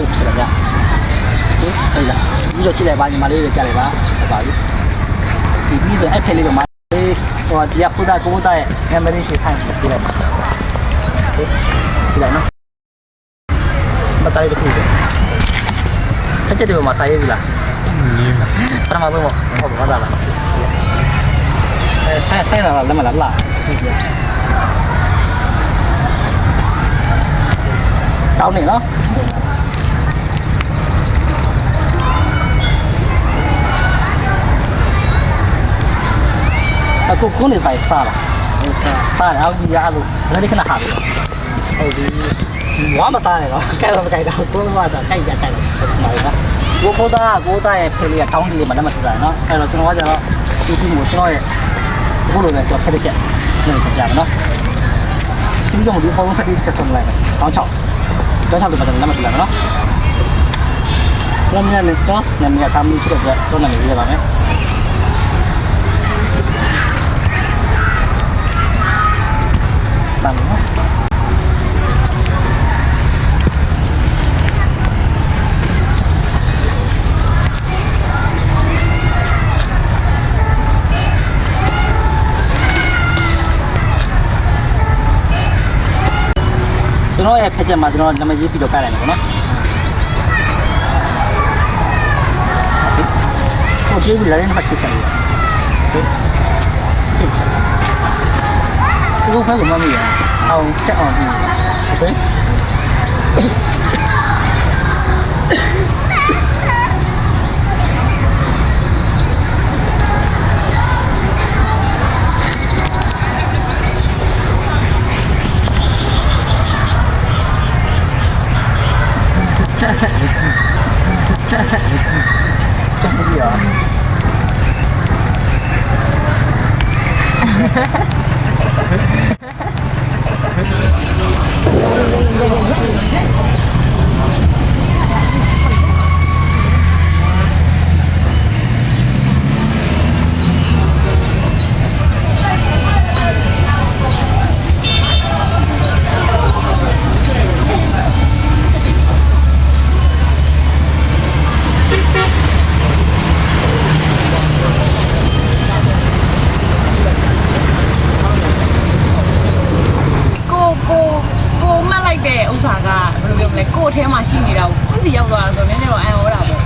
ချိန်ဖြစ်တယ်ဗျဟုတ်လားပြီးတော့ကြည့်လိုက်ပါညီမလေးတွေကြားလိုက်ပါဟုတ်ပါပြီဒီပြီးဆိုအဲ့ဖက်လေးကမှဟိုဒီကဖူတာကိုတာရဲ့ memory ရှိဆိုင်ပြလိုက်ပါဒီလိုက်နော်မတိုင်းတခုပဲအဲ့ကျတဲ့မှာစာရေးပြီလားပထမဆုံးဟုတ်ပါလားဆိုင်လာလည်းမလားတောင်းနေနော်အခုခုနေတိုင်းစားတယ်အောက်ကြီးရလို့လည်းခဏဟာပြီဟုတ်ပြီဝါမစားနဲ့တော့ကြိုက်တော့မကြိုက်တော့ကိုယ်ကကြိုက်တယ်ပါလားကိုသားရဲ့ဖေးလေးကတောင်းလေးမနမထူတာနော်အဲ့တော့ကျွန်တော်ကကျတော့ဒီကိုကျွန်တော်ရဲ့အခုလိုပဲကျွန်တော်ဖက်တဲ့ချက်နေစကြမယ်နော်ဒီလိုမျိုးဒီပုံဖက်တဲ့ချက်ဆုံးလိုက်မယ်တောင်း6တော့ထားလို့ပတ်တယ်နမထူလာနော်ကျွန်တော်မြန်စာမီဖြစ်တော့ကျွန်တော်နာမည်ရေးပါမယ်စာမီနော်ကျွန်တော်ရဲ့ဖက်ချက်မှာကျွန်တော်နာမည်ရေးပြီးတော့ကလိုက်မယ်နော်โอเคပြီလည်းဖက်ချက်ချင်တယ်ချက်ချက်ဒီလိုဖက်ကမမီးအောင်ချက်အောင်ပြီโอเคjust to be honest ကိုထဲမှာရှိနေတာကိုသူစီရောက်သွားတာဆိုတော့နည်းနည်းတော့အံ့ဩတာပေါ့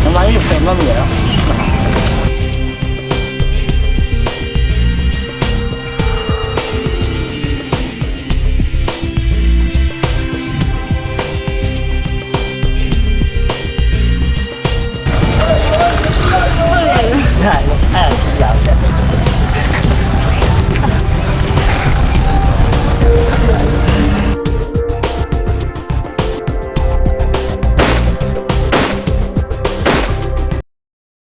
နမလေးပြန်မမီးရောအဲ့